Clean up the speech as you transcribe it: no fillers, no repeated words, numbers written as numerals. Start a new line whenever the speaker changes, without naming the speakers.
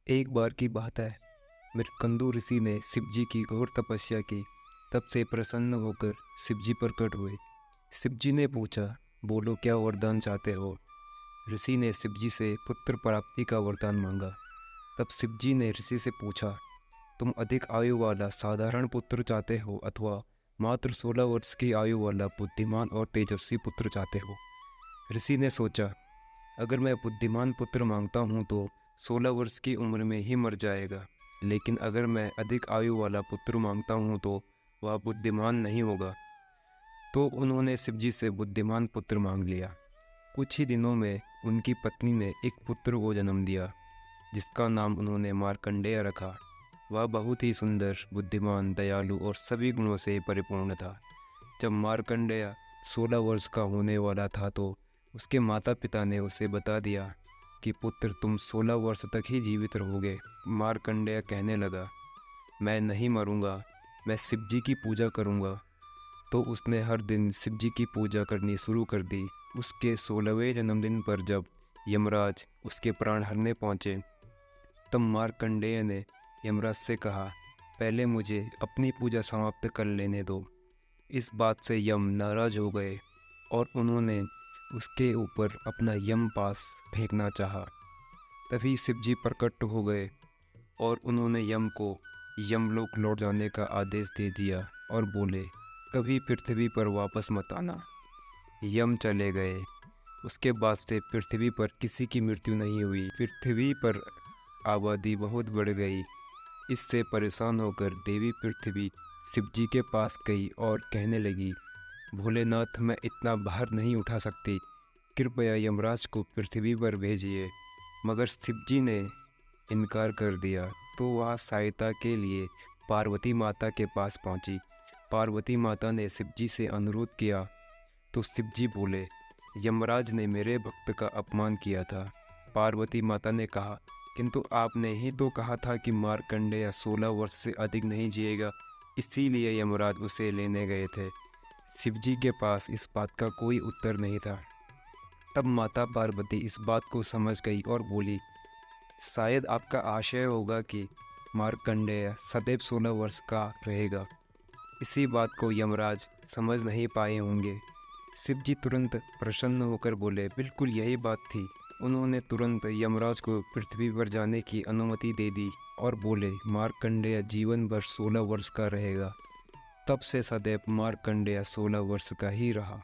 एक बार की बात है, मृकंदु ऋषि ने शिव जी की घोर तपस्या की। तब से प्रसन्न होकर शिव जी प्रकट हुए। शिव जी ने पूछा, बोलो क्या वरदान चाहते हो। ऋषि ने शिव जी से पुत्र प्राप्ति का वरदान मांगा। तब शिव जी ने ऋषि से पूछा, तुम अधिक आयु वाला साधारण पुत्र चाहते हो अथवा मात्र 16 वर्ष की आयु वाला बुद्धिमान और तेजस्वी पुत्र चाहते हो। ऋषि ने सोचा, अगर मैं बुद्धिमान पुत्र मांगता हूँ तो 16 वर्ष की उम्र में ही मर जाएगा, लेकिन अगर मैं अधिक आयु वाला पुत्र मांगता हूँ तो वह बुद्धिमान नहीं होगा। तो उन्होंने शिव जी से बुद्धिमान पुत्र मांग लिया। कुछ ही दिनों में उनकी पत्नी ने एक पुत्र को जन्म दिया, जिसका नाम उन्होंने मार्कंडेय रखा। वह बहुत ही सुंदर, बुद्धिमान, दयालु और सभी गुणों से परिपूर्ण था। जब मार्कंडेय 16 वर्ष का होने वाला था तो उसके माता पिता ने उसे बता दिया कि पुत्र तुम 16 वर्ष तक ही जीवित रहोगे। मार्कंडेय कहने लगा, मैं नहीं मरूंगा, मैं शिव जी की पूजा करूंगा। तो उसने हर दिन शिव जी की पूजा करनी शुरू कर दी। उसके 16वें जन्मदिन पर जब यमराज उसके प्राण हरने पहुँचे, तब मार्कंडेय ने यमराज से कहा, पहले मुझे अपनी पूजा समाप्त कर लेने दो। इस बात से यम नाराज हो गए और उन्होंने उसके ऊपर अपना यम पास फेंकना चाहा। तभी शिव जी प्रकट हो गए और उन्होंने यम को यमलोक लौट जाने का आदेश दे दिया और बोले, कभी पृथ्वी पर वापस मत आना। यम चले गए। उसके बाद से पृथ्वी पर किसी की मृत्यु नहीं हुई। पृथ्वी पर आबादी बहुत बढ़ गई। इससे परेशान होकर देवी पृथ्वी शिव जी के पास गई और कहने लगी, भोलेनाथ, मैं इतना भार नहीं उठा सकती, कृपया यमराज को पृथ्वी पर भेजिए। मगर शिव जी ने इनकार कर दिया। तो वह सहायता के लिए पार्वती माता के पास पहुंची। पार्वती माता ने शिव जी से अनुरोध किया तो शिव जी बोले, यमराज ने मेरे भक्त का अपमान किया था। पार्वती माता ने कहा, किंतु आपने ही तो कहा था कि मार्कंडेय 16 वर्ष से अधिक नहीं जिएगा, इसीलिए यमराज उसे लेने गए थे। शिव जी के पास इस बात का कोई उत्तर नहीं था। तब माता पार्वती इस बात को समझ गई और बोली, शायद आपका आशय होगा कि मार्कंडेय सदैव 16 वर्ष का रहेगा। इसी बात को यमराज समझ नहीं पाए होंगे। शिव जी तुरंत प्रसन्न होकर बोले, बिल्कुल यही बात थी। उन्होंने तुरंत यमराज को पृथ्वी पर जाने की अनुमति दे दी और बोले, मार्कंडेय जीवन भर 16 वर्ष का रहेगा। तब से सदैव मार्कंडेय 16 वर्ष का ही रहा।